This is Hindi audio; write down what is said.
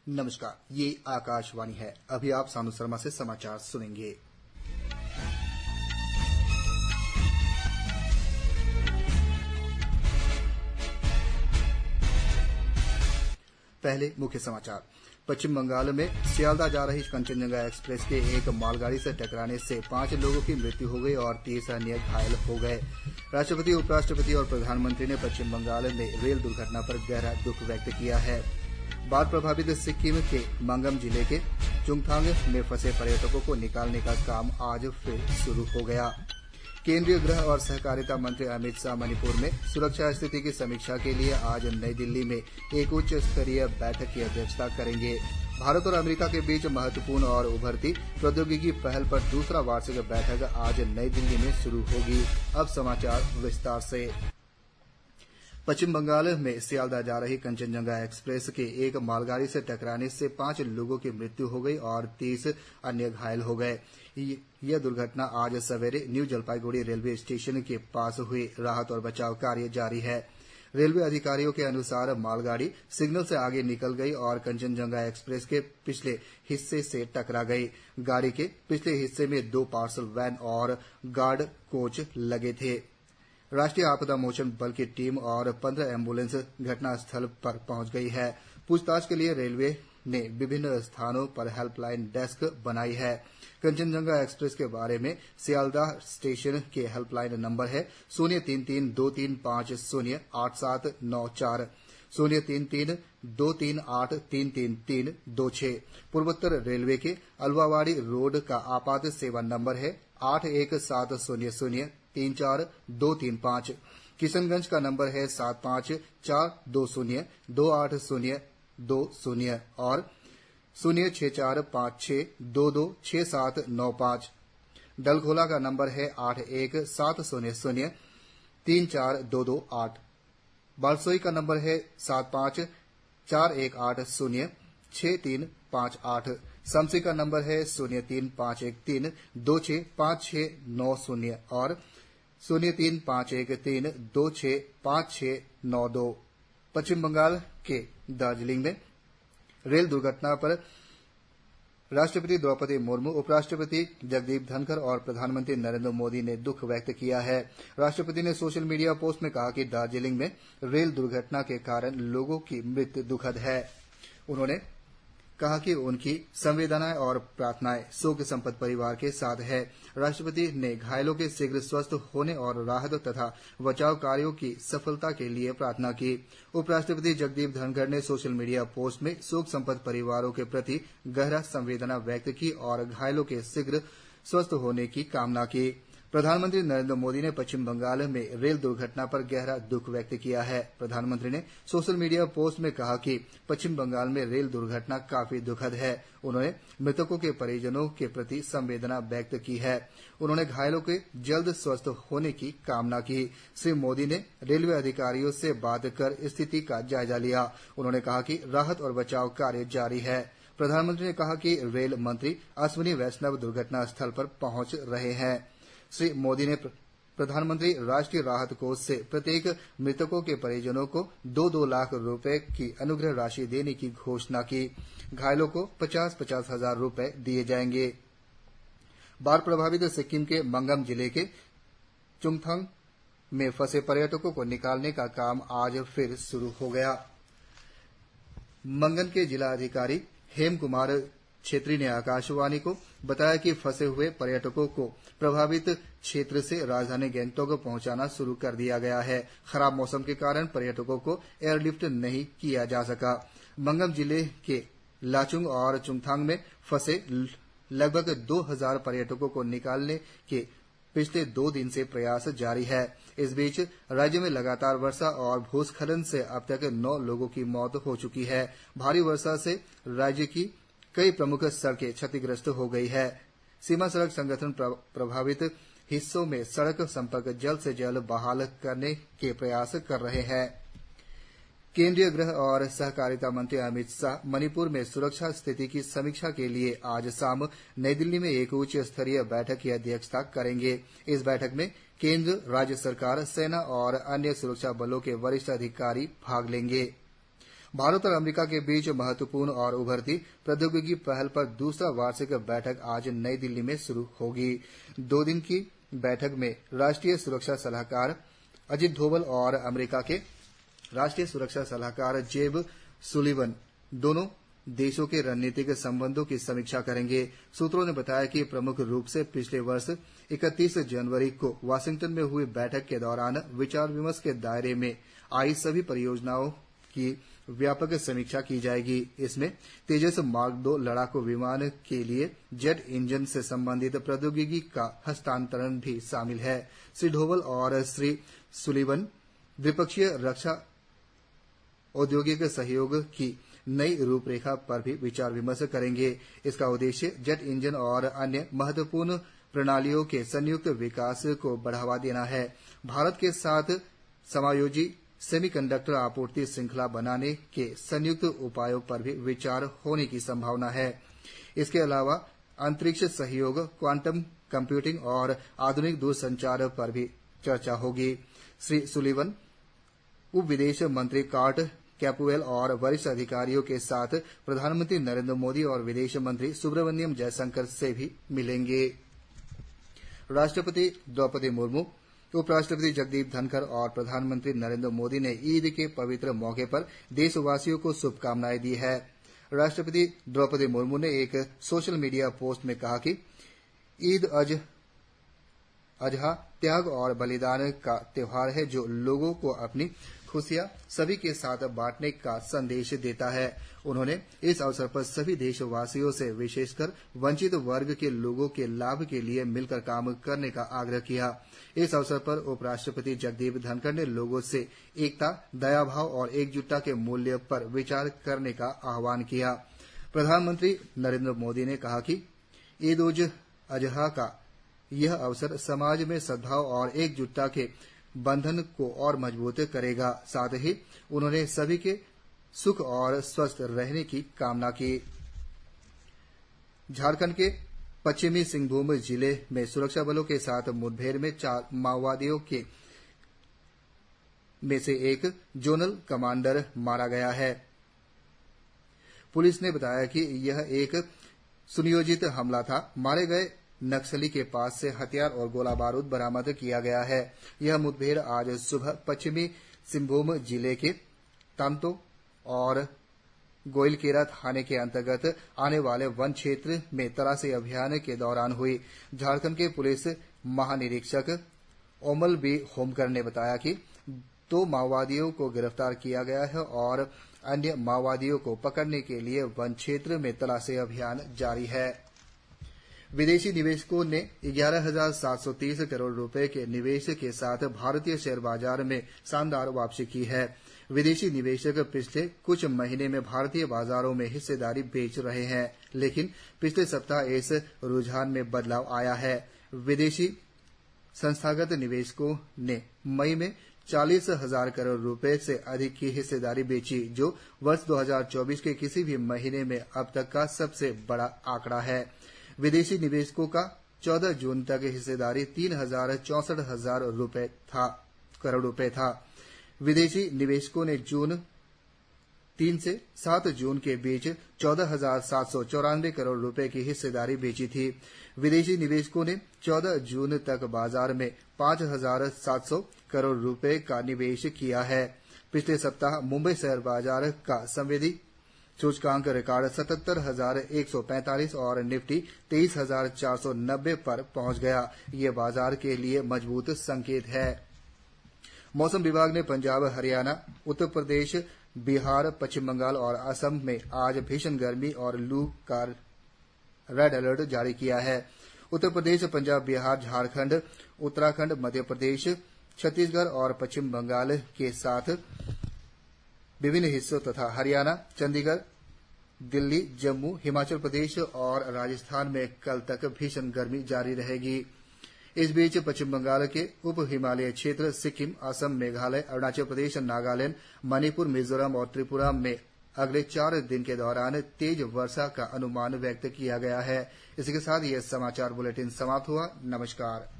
नमस्कार, ये आकाशवाणी है। अभी आप सानू शर्मा से समाचार सुनेंगे। पहले मुख्य समाचार। पश्चिम बंगाल में सियालदह जा रही कंचनजंगा एक्सप्रेस के एक मालगाड़ी से टकराने से 5 लोगों की मृत्यु हो गई और 30 अन्य घायल हो गए। राष्ट्रपति, उपराष्ट्रपति और प्रधानमंत्री ने पश्चिम बंगाल में रेल दुर्घटना पर गहरा दुख व्यक्त किया है। बाढ़ प्रभावित सिक्किम के मंगम जिले के चुंगथांग में फंसे पर्यटकों को निकालने का काम आज फिर शुरू हो गया। केंद्रीय गृह और सहकारिता मंत्री अमित शाह मणिपुर में सुरक्षा स्थिति की समीक्षा के लिए आज नई दिल्ली में एक उच्च स्तरीय बैठक की अध्यक्षता करेंगे। भारत और अमेरिका के बीच महत्वपूर्ण और उभरती प्रौद्योगिकी पहल पर दूसरा वार्षिक बैठक आज नई दिल्ली में शुरू होगी। अब समाचार विस्तार से। पश्चिम बंगाल में सियालदह जा रही कंचनजंगा एक्सप्रेस के एक मालगाड़ी से टकराने से 5 लोगों की मृत्यु हो गई और 30 अन्य घायल हो गए। यह दुर्घटना आज सवेरे न्यू जलपाईगुड़ी रेलवे स्टेशन के पास हुई। राहत और बचाव कार्य जारी है। रेलवे अधिकारियों के अनुसार मालगाड़ी सिग्नल से आगे निकल गई और कंचनजंगा एक्सप्रेस के पिछले हिस्से से टकरा गई। गाड़ी के पिछले हिस्से में 2 पार्सल वैन और गार्ड कोच लगे थे। राष्ट्रीय आपदा मोचन बल की टीम और 15 एम्बुलेंस घटनास्थल पर पहुंच गई है। पूछताछ के लिए रेलवे ने विभिन्न स्थानों पर हेल्पलाइन डेस्क बनाई है। कंचनजंगा एक्सप्रेस के बारे में सियालदह स्टेशन के हेल्पलाइन नंबर है 033-235-08794 033-238-33326। पूर्वोत्तर रेलवे के अलवावाड़ी रोड का आपात सेवा नंबर है 8170034235। किशनगंज का नंबर है 7542028020 और 06456226795। डलखोला का नंबर है 8170034228। बारसोई का नंबर है 7541806358। समसी का नंबर है 03513265690 और 03513265692। पश्चिम बंगाल के दार्जिलिंग में रेल दुर्घटना पर राष्ट्रपति द्रौपदी मुर्मू, उपराष्ट्रपति जगदीप धनखड़ और प्रधानमंत्री नरेंद्र मोदी ने दुख व्यक्त किया है। राष्ट्रपति ने सोशल मीडिया पोस्ट में कहा कि दार्जिलिंग में रेल दुर्घटना के कारण लोगों की मृत्यु दुखद है। उन्होंने कहा कि उनकी संवेदनाएं और प्रार्थनाएं शोक संतप्त परिवार के साथ है। राष्ट्रपति ने घायलों के शीघ्र स्वस्थ होने और राहत तथा बचाव कार्यों की सफलता के लिए प्रार्थना की। उपराष्ट्रपति जगदीप धनखड़ ने सोशल मीडिया पोस्ट में शोक संतप्त परिवारों के प्रति गहरा संवेदना व्यक्त की और घायलों के शीघ्र स्वस्थ होने की कामना की। प्रधानमंत्री नरेंद्र मोदी ने पश्चिम बंगाल में रेल दुर्घटना पर गहरा दुख व्यक्त किया है। प्रधानमंत्री ने सोशल मीडिया पोस्ट में कहा कि पश्चिम बंगाल में रेल दुर्घटना काफी दुखद है। उन्होंने मृतकों के परिजनों के प्रति संवेदना व्यक्त की है। उन्होंने घायलों के जल्द स्वस्थ होने की कामना की। श्री मोदी ने रेलवे अधिकारियों से बात कर स्थिति का जायजा लिया। उन्होंने कहा कि राहत और बचाव कार्य जारी है। प्रधानमंत्री ने कहा कि रेल मंत्री अश्विनी वैष्णव दुर्घटना स्थल पर पहुंच रहे हैं। श्री मोदी ने प्रधानमंत्री राष्ट्रीय राहत कोष से प्रत्येक मृतकों के परिजनों को 2-2 लाख रुपए की अनुग्रह राशि देने की घोषणा की। घायलों को 50-50 हजार रुपए दिए जाएंगे। बाढ़ प्रभावित सिक्किम के मंगम जिले के चुंगथांग में फंसे पर्यटकों को निकालने का काम आज फिर शुरू हो गया। मंगन के जिला अधिकारी हेम कुमार छेत्री ने आकाशवाणी को बताया कि फंसे हुए पर्यटकों को प्रभावित क्षेत्र से राजधानी गंगटोक पहुंचाना शुरू कर दिया गया है। खराब मौसम के कारण पर्यटकों को एयरलिफ्ट नहीं किया जा सका। मंगम जिले के लाचुंग और चुंगथांग में फंसे लगभग 2000 पर्यटकों को निकालने के पिछले 2 दिन से प्रयास जारी है। इस बीच राज्य में लगातार वर्षा और भूस्खलन से अब तक 9 लोगों की मौत हो चुकी है। भारी वर्षा से राज्य की कई प्रमुख सड़कें क्षतिग्रस्त हो गई है। सीमा सड़क संगठन प्रभावित हिस्सों में सड़क संपर्क जल्द से जल्द बहाल करने के प्रयास कर रहे हैं। केंद्रीय गृह और सहकारिता मंत्री अमित शाह मणिपुर में सुरक्षा स्थिति की समीक्षा के लिए आज शाम नई दिल्ली में एक उच्च स्तरीय बैठक की अध्यक्षता करेंगे। इस बैठक में केंद्र, राज्य सरकार, सेना और अन्य सुरक्षा बलों के वरिष्ठ अधिकारी भाग लेंगे। भारत और अमेरिका के बीच महत्वपूर्ण और उभरती प्रौद्योगिकी पहल पर दूसरा वार्षिक बैठक आज नई दिल्ली में शुरू होगी। 2 दिन की बैठक में राष्ट्रीय सुरक्षा सलाहकार अजित डोभाल और अमेरिका के राष्ट्रीय सुरक्षा सलाहकार जेब सुलिवन दोनों देशों के रणनीतिक संबंधों की समीक्षा करेंगे। सूत्रों ने बताया कि प्रमुख रूप से पिछले वर्ष 31 जनवरी को वाशिंगटन में हुई बैठक के दौरान विचार विमर्श के दायरे में आई सभी परियोजनाओं की व्यापक समीक्षा की जाएगी। इसमें तेजस मार्क II लड़ाकू विमान के लिए जेट इंजन से संबंधित प्रौद्योगिकी का हस्तांतरण भी शामिल है। श्री डोभाल और श्री सुलिवन द्विपक्षीय रक्षा औद्योगिक सहयोग की नई रूपरेखा पर भी विचार विमर्श करेंगे। इसका उद्देश्य जेट इंजन और अन्य महत्वपूर्ण प्रणालियों के संयुक्त विकास को बढ़ावा देना है। भारत के साथ समायोजी सेमीकंडक्टर आपूर्ति श्रृंखला बनाने के संयुक्त उपायों पर भी विचार होने की संभावना है। इसके अलावा अंतरिक्ष सहयोग, क्वांटम कंप्यूटिंग और आधुनिक दूरसंचार पर भी चर्चा होगी। श्री सुलिवन उप विदेश मंत्री कार्ट कैपुएल और वरिष्ठ अधिकारियों के साथ प्रधानमंत्री नरेंद्र मोदी और विदेश मंत्री सुब्रमण्यम जयशंकर से भी मिलेंगे। राष्ट्रपति द्रौपदी मुर्मू, उपराष्ट्रपति जगदीप धनखड़ और प्रधानमंत्री नरेंद्र मोदी ने ईद के पवित्र मौके पर देशवासियों को शुभकामनाएं दी हैं। राष्ट्रपति द्रौपदी मुर्मू ने एक सोशल मीडिया पोस्ट में कहा कि ईद अजहा त्याग और बलिदान का त्योहार है जो लोगों को अपनी खुशियां सभी के साथ बांटने का संदेश देता है। उन्होंने इस अवसर पर सभी देशवासियों से विशेषकर वंचित वर्ग के लोगों के लाभ के लिए मिलकर काम करने का आग्रह किया। इस अवसर पर उपराष्ट्रपति जगदीप धनखड़ ने लोगों से एकता, दयाभाव और एकजुटता के मूल्य पर विचार करने का आह्वान किया। प्रधानमंत्री नरेंद्र मोदी ने कहा कि ईद उल अजहा का यह अवसर समाज में सद्भाव और एकजुटता के बंधन को और मजबूत करेगा। साथ ही उन्होंने सभी के सुख और स्वस्थ रहने की कामना की। झारखंड के पश्चिमी सिंहभूम जिले में सुरक्षा बलों के साथ मुठभेड़ में 4 माओवादियों में से एक जोनल कमांडर मारा गया है। पुलिस ने बताया कि यह एक सुनियोजित हमला था। मारे गए नक्सली के पास से हथियार और गोला बारूद बरामद किया गया है। यह मुठभेड़ आज सुबह पश्चिमी सिंहभूम जिले के तांतो और गोइलकेरा थाने के अंतर्गत आने वाले वन क्षेत्र में तलाशी अभियान के दौरान हुई। झारखंड के पुलिस महानिरीक्षक ओमल बी होमकर ने बताया कि 2 माओवादियों को गिरफ्तार किया गया है और अन्य माओवादियों को पकड़ने के लिए वन क्षेत्र में तलाशी अभियान जारी है। विदेशी निवेशकों ने 11,730 करोड़ रुपए के निवेश के साथ भारतीय शेयर बाजार में शानदार वापसी की है। विदेशी निवेशक पिछले कुछ महीने में भारतीय बाजारों में हिस्सेदारी बेच रहे हैं, लेकिन पिछले सप्ताह इस रुझान में बदलाव आया है। विदेशी संस्थागत निवेशकों ने मई में 40,000 करोड़ रुपए से अधिक की हिस्सेदारी बेची, जो वर्ष 2024 के किसी भी महीने में अब तक का सबसे बड़ा आंकड़ा है। विदेशी निवेशकों का 14 जून तक हिस्सेदारी 3,64,000 करोड़ रुपए था। विदेशी निवेशकों ने जून 3 से 7 जून के बीच 14,794 करोड़ रुपए की हिस्सेदारी बेची थी। विदेशी निवेशकों ने 14 जून तक बाजार में 5,700 करोड़ रुपए का निवेश किया है। पिछले सप्ताह मुंबई शेयर बाजार का संवेदी सूचकांक रिकॉर्ड 77,145 और निफ्टी 23,490 पर पहुंच गया। ये बाजार के लिए मजबूत संकेत है। मौसम विभाग ने पंजाब, हरियाणा, उत्तर प्रदेश, बिहार, पश्चिम बंगाल और असम में आज भीषण गर्मी और लू का रेड अलर्ट जारी किया है। उत्तर प्रदेश, पंजाब, बिहार, झारखंड, उत्तराखंड, मध्य प्रदेश, छत्तीसगढ़ और पश्चिम बंगाल के साथ विभिन्न हिस्सों तथा हरियाणा, चंडीगढ़, दिल्ली, जम्मू, हिमाचल प्रदेश और राजस्थान में कल तक भीषण गर्मी जारी रहेगी। इस बीच पश्चिम बंगाल के उप हिमालयी क्षेत्र, सिक्किम, असम, मेघालय, अरुणाचल प्रदेश, नागालैंड, मणिपुर, मिजोरम और त्रिपुरा में अगले 4 दिन के दौरान तेज वर्षा का अनुमान व्यक्त किया गया है। इसी के साथ यह समाचार बुलेटिन समाप्त हुआ। नमस्कार।